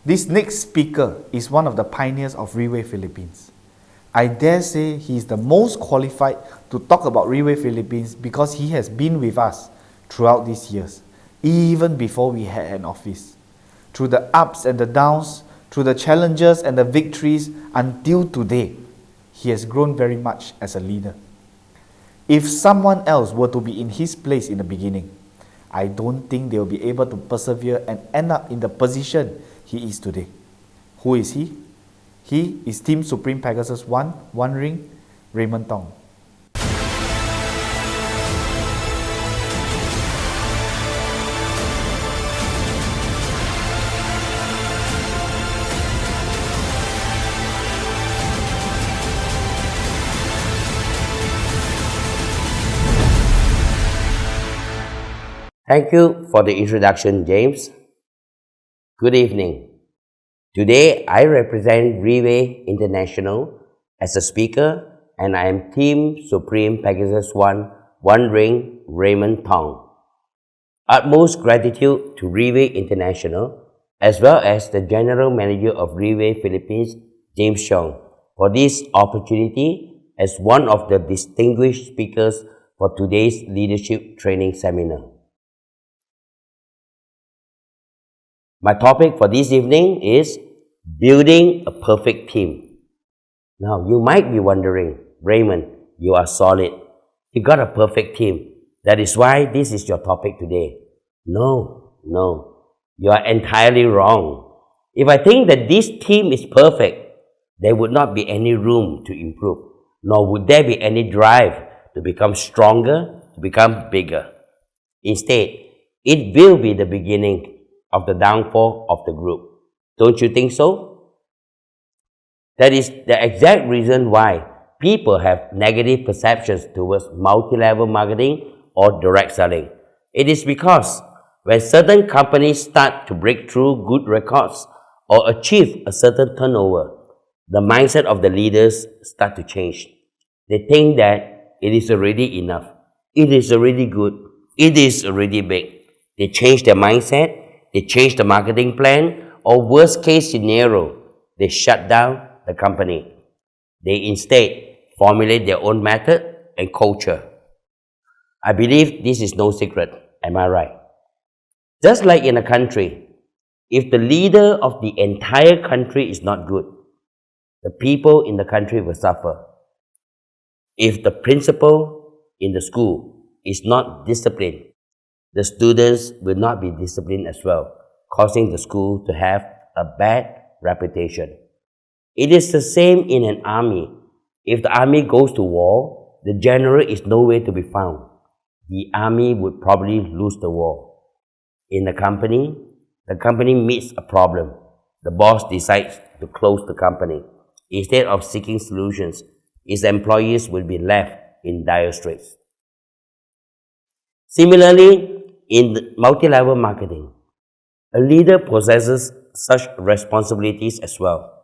This next speaker is one of the pioneers of Riway Philippines. I dare say he is the most qualified to talk about Riway Philippines because he has been with us throughout these years, even before we had an office. Through the ups and the downs, through the challenges and the victories, until today, he has grown very much as a leader. If someone else were to be in his place in the beginning, I don't think they will be able to persevere and end up in the position he is today. Who is he? He is Team Supreme Pegasus 1, One Ring, Raymond Thong. Thank you for the introduction, James. Good evening. Today, I represent Riway International as a speaker, and I am Team Supreme Pegasus 1, One Ring, Raymond Thong. Utmost gratitude to Riway International, as well as the General Manager of Riway Philippines, James Cheong, for this opportunity as one of the distinguished speakers for today's leadership training seminar. My topic for this evening is building a perfect team. Now, you might be wondering, Raymond, you are solid. You got a perfect team. That is why this is your topic today. No, you are entirely wrong. If I think that this team is perfect, there would not be any room to improve, nor would there be any drive to become stronger, to become bigger. Instead, it will be the beginning of the downfall of the group. Don't you think so? That is the exact reason why people have negative perceptions towards multi-level marketing or direct selling. It is because when certain companies start to break through good records or achieve a certain turnover, the mindset of the leaders start to change. They think that it is already enough, it is already good, it is already big. They change their mindset. They change the marketing plan, or worst case scenario, they shut down the company. They instead formulate their own method and culture. I believe this is no secret, am I right? Just like in a country, if the leader of the entire country is not good, the people in the country will suffer. If the principal in the school is not disciplined, the students will not be disciplined as well, causing the school to have a bad reputation. It is the same in an army. If the army goes to war, the general is nowhere to be found. The army would probably lose the war. In the company meets a problem. The boss decides to close the company. Instead of seeking solutions, its employees will be left in dire straits. Similarly, in multi-level marketing, a leader possesses such responsibilities as well.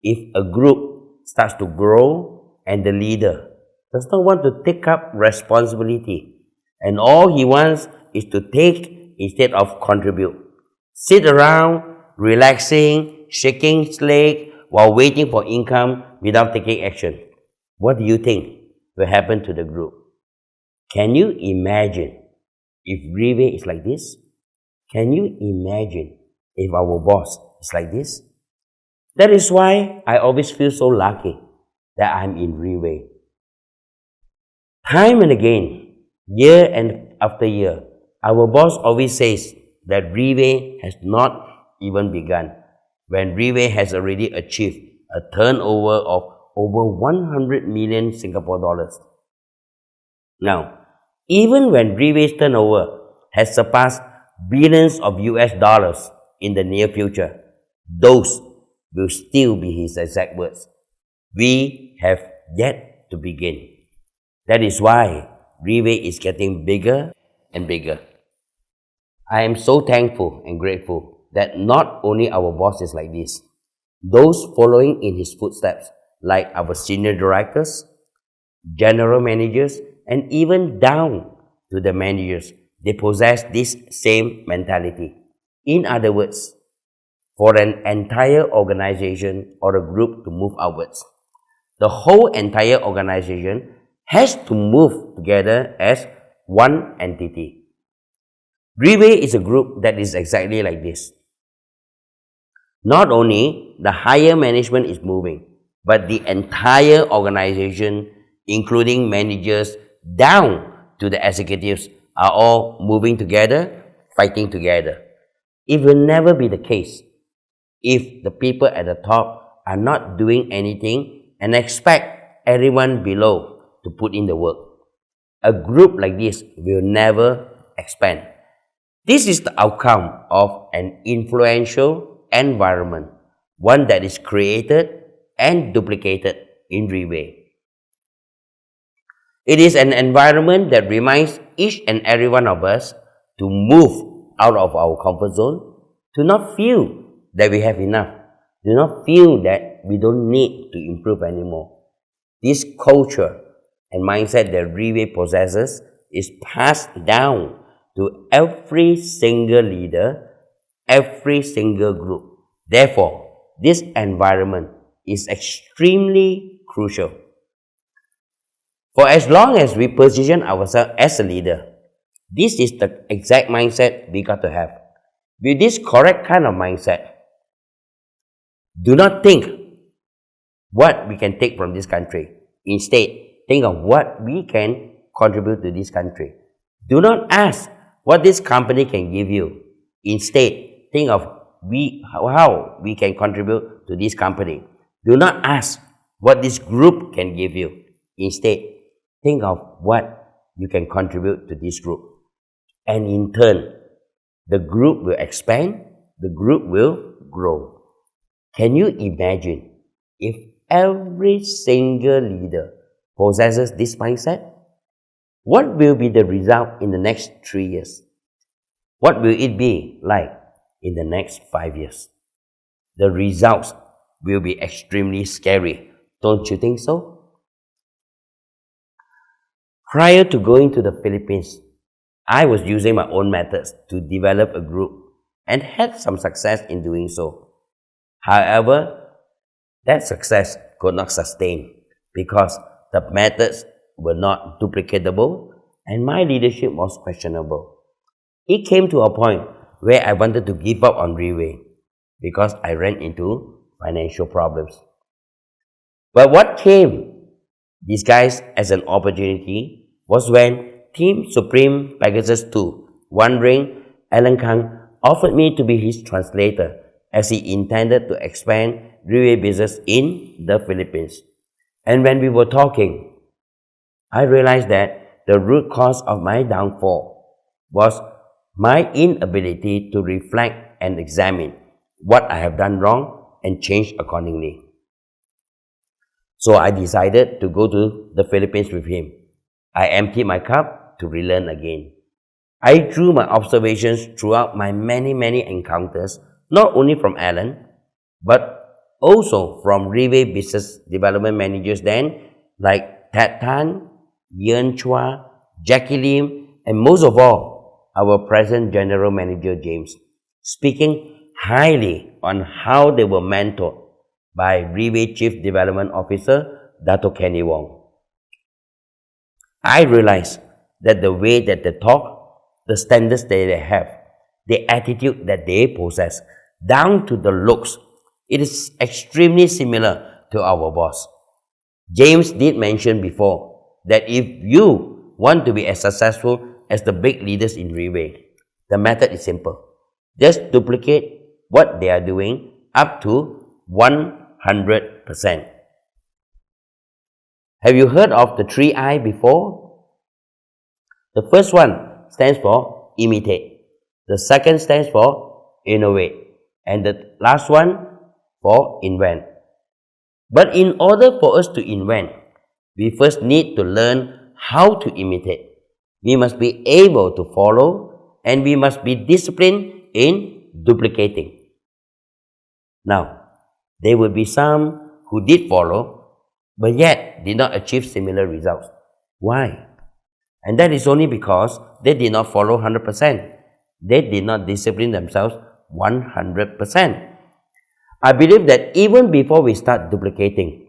If a group starts to grow and the leader does not want to take up responsibility and all he wants is to take instead of contribute, sit around, relaxing, shaking his leg while waiting for income without taking action, what do you think will happen to the group? Can you imagine if Riway is like this? Can you imagine if our boss is like this? That is why I always feel so lucky that I'm in Riway. Time and again, year and after year, our boss always says that Riway has not even begun, when Riway has already achieved a turnover of over 100 million Singapore dollars. Now, even when Riway's turnover has surpassed billions of US dollars in the near future, those will still be his exact words. We have yet to begin. That is why Riway is getting bigger and bigger. I am so thankful and grateful that not only our boss is like this, those following in his footsteps, like our senior directors, general managers, and even down to the managers, they possess this same mentality. In other words, for an entire organization or a group to move outwards. The whole entire organization has to move together as one entity. Relay is a group that is exactly like this. Not only the higher management is moving, but the entire organization, including managers down to the executives, are all moving together, fighting together. It will never be the case if the people at the top are not doing anything and expect everyone below to put in the work. A group like this will never expand. This is the outcome of an influential environment, one that is created and duplicated in Relay. It is an environment that reminds each and every one of us to move out of our comfort zone, to not feel that we have enough, do not feel that we don't need to improve anymore. This culture and mindset that Relay possesses is passed down to every single leader, every single group. Therefore, this environment is extremely crucial. For as long as we position ourselves as a leader, this is the exact mindset we got to have. With this correct kind of mindset, do not think what we can take from this country. Instead, think of what we can contribute to this country. Do not ask what this company can give you. Instead, think of how we can contribute to this company. Do not ask what this group can give you. Instead, think of what you can contribute to this group. And in turn, the group will expand, the group will grow. Can you imagine if every single leader possesses this mindset? What will be the result in the next 3 years? What will it be like in the next 5 years? The results will be extremely scary. Don't you think so? Prior to going to the Philippines, I was using my own methods to develop a group and had some success in doing so. However, that success could not sustain because the methods were not duplicatable and my leadership was questionable. It came to a point where I wanted to give up on Relay because I ran into financial problems. But what came disguised as an opportunity was when Team Supreme Pegasus 2, wondering Alan Kang offered me to be his translator as he intended to expand Relay business in the Philippines. And when we were talking, I realized that the root cause of my downfall was my inability to reflect and examine what I have done wrong and change accordingly. So I decided to go to the Philippines with him. I emptied my cup to relearn again. I drew my observations throughout my many encounters, not only from Alan, but also from Relay business development managers then, like Ted Tan, Yen Chua, Jackie Lim, and most of all, our present General Manager James, speaking highly on how they were mentored by Relay Chief Development Officer, Dato Kenny Wong. I realized that the way that they talk, the standards that they have, the attitude that they possess, down to the looks, it is extremely similar to our boss. James did mention before that if you want to be as successful as the big leaders in Relay, the method is simple. Just duplicate what they are doing up to 100%. Have you heard of the 3I before? The first one stands for imitate. The second stands for innovate. And the last one for invent. But in order for us to invent, we first need to learn how to imitate. We must be able to follow and we must be disciplined in duplicating. Now, there will be some who did follow but yet did not achieve similar results. Why? And that is only because they did not follow 100%. They did not discipline themselves 100%. I believe that even before we start duplicating,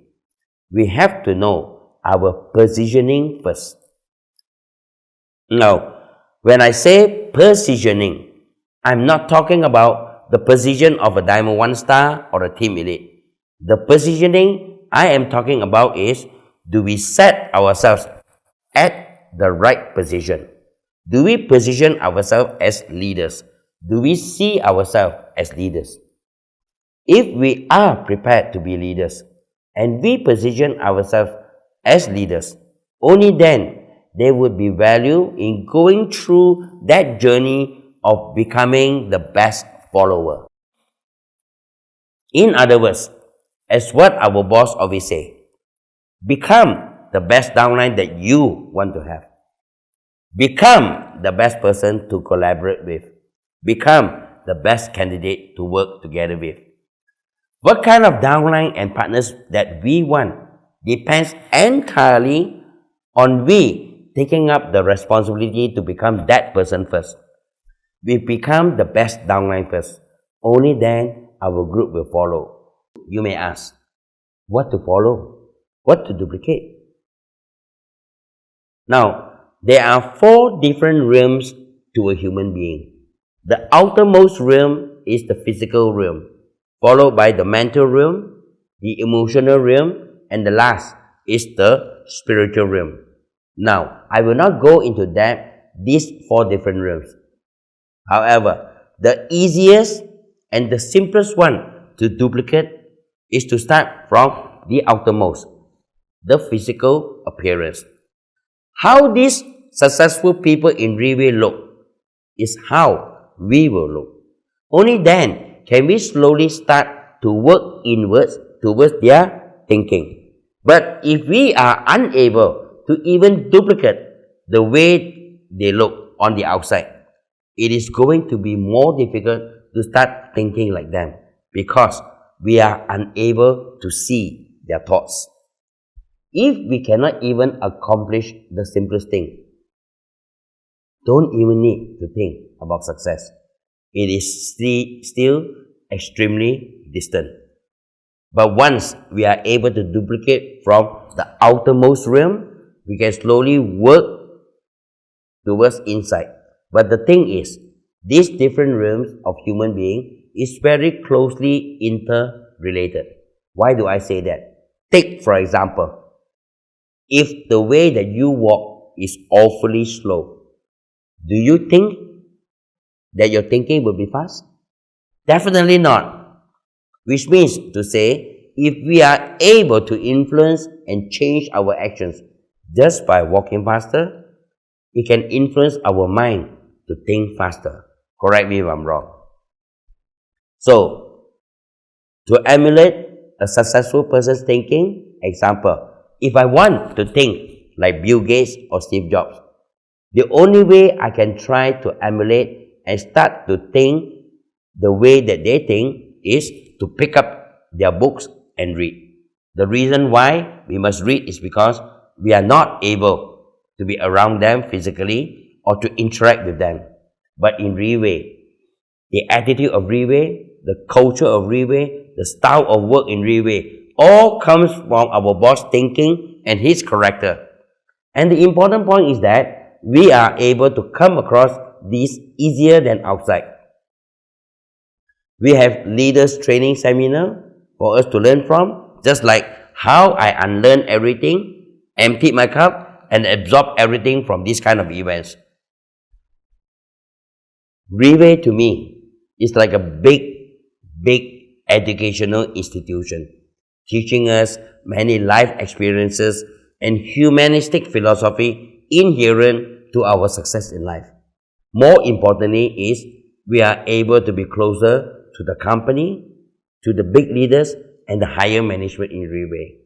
we have to know our positioning first. Now, when I say positioning, I'm not talking about the position of a Diamond 1 star or a Team Elite. The positioning I am talking about is, do we set ourselves at the right position? Do we position ourselves as leaders? Do we see ourselves as leaders? If we are prepared to be leaders and we position ourselves as leaders, only then there would be value in going through that journey of becoming the best follower. In other words, as what our boss always say, become the best downline that you want to have. Become the best person to collaborate with. Become the best candidate to work together with. What kind of downline and partners that we want depends entirely on we taking up the responsibility to become that person first. We become the best downline first. Only then our group will follow. You may ask, what to follow? What to duplicate? Now, there are 4 different realms to a human being. The outermost realm is the physical realm, followed by the mental realm, the emotional realm, and the last is the spiritual realm. Now, I will not go into these 4 different realms. However, the easiest and the simplest one to duplicate is to start from the outermost, the physical appearance. How these successful people in Riway look is how we will look. Only then can we slowly start to work inwards towards their thinking. But if we are unable to even duplicate the way they look on the outside, it is going to be more difficult to start thinking like them because we are unable to see their thoughts. If we cannot even accomplish the simplest thing, don't even need to think about success. It is still extremely distant. But once we are able to duplicate from the outermost realm, we can slowly work towards inside. But the thing is, these different realms of human being is very closely interrelated. Why do I say that? Take for example, if the way that you walk is awfully slow, do you think that your thinking will be fast? Definitely not. Which means to say, if we are able to influence and change our actions just by walking faster, it can influence our mind to think faster. Correct me if I'm wrong. So, to emulate a successful person's thinking, example, if I want to think like Bill Gates or Steve Jobs, the only way I can try to emulate and start to think the way that they think is to pick up their books and read. The reason why we must read is because we are not able to be around them physically or to interact with them. But in Riway, the attitude of Riway, the culture of Riway, the style of work in Riway, all comes from our boss thinking and his character. And the important point is that we are able to come across this easier than outside. We have leaders training seminar for us to learn from, just like how I unlearn everything, empty my cup, and absorb everything from this kind of events. Riway to me is like a big educational institution, teaching us many life experiences and humanistic philosophy inherent to our success in life. More importantly is we are able to be closer to the company, to the big leaders and the higher management in Riway.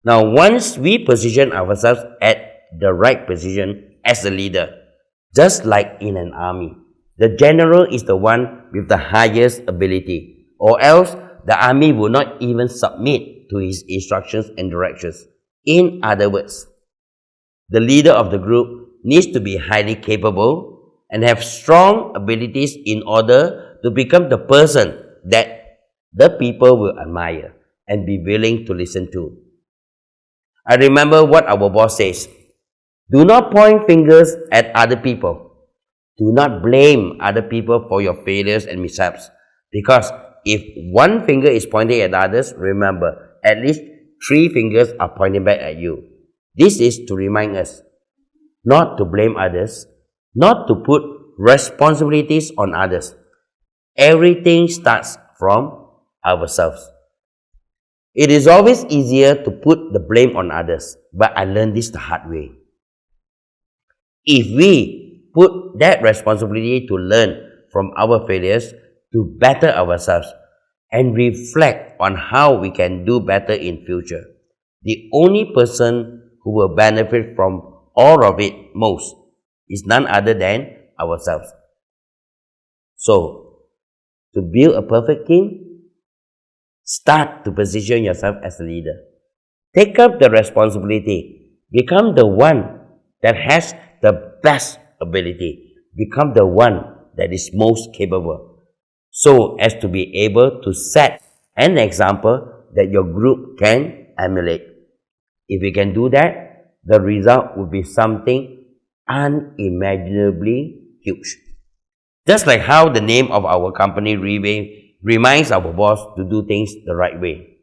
Now, once we position ourselves at the right position as a leader, just like in an army, the general is the one with the highest ability, or else the army will not even submit to his instructions and directions. In other words, the leader of the group needs to be highly capable and have strong abilities in order to become the person that the people will admire and be willing to listen to. I remember what our boss says. Do not point fingers at other people. Do not blame other people for your failures and mishaps. Because if one finger is pointing at others, remember, at least 3 fingers are pointing back at you. This is to remind us not to blame others, not to put responsibilities on others. Everything starts from ourselves. It is always easier to put the blame on others, but I learned this the hard way. If we put that responsibility to learn from our failures, to better ourselves, and reflect on how we can do better in future, the only person who will benefit from all of it most is none other than ourselves. So, to build a perfect team, start to position yourself as a leader. Take up the responsibility. Become the one that has the best ability. Become the one that is most capable, so as to be able to set an example that your group can emulate. If you can do that, the result will be something unimaginably huge. Just like how the name of our company Reway reminds our boss to do things the right way.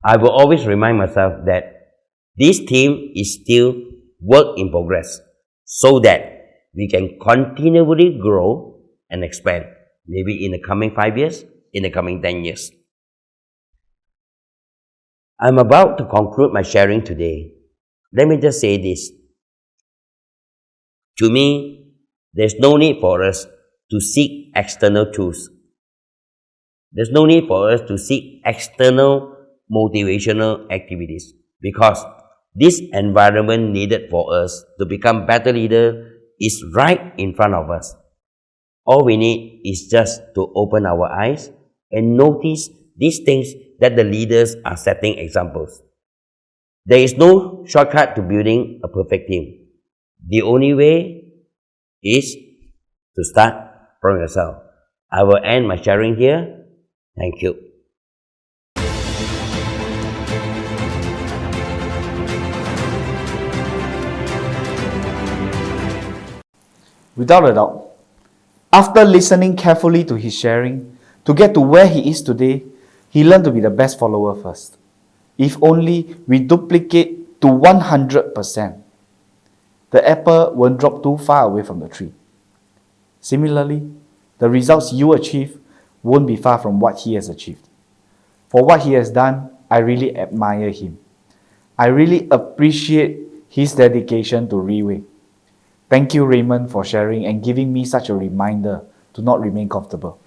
I will always remind myself that this team is still work in progress, so that we can continually grow and expand, maybe in the coming 5 years, in the coming 10 years. I'm about to conclude my sharing today. Let me just say this. To me, there's no need for us to seek external tools. There's no need for us to seek external motivational activities, because this environment needed for us to become better leaders is right in front of us. All we need is just to open our eyes and notice these things that the leaders are setting examples. There is no shortcut to building a perfect team. The only way is to start from yourself. I will end my sharing here. Thank you. Without a doubt, after listening carefully to his sharing, to get to where he is today, he learned to be the best follower first. If only we duplicate to 100%, the apple won't drop too far away from the tree. Similarly, the results you achieve won't be far from what he has achieved. For what he has done, I really admire him. I really appreciate his dedication to Reway. Thank you, Raymond, for sharing and giving me such a reminder to not remain comfortable.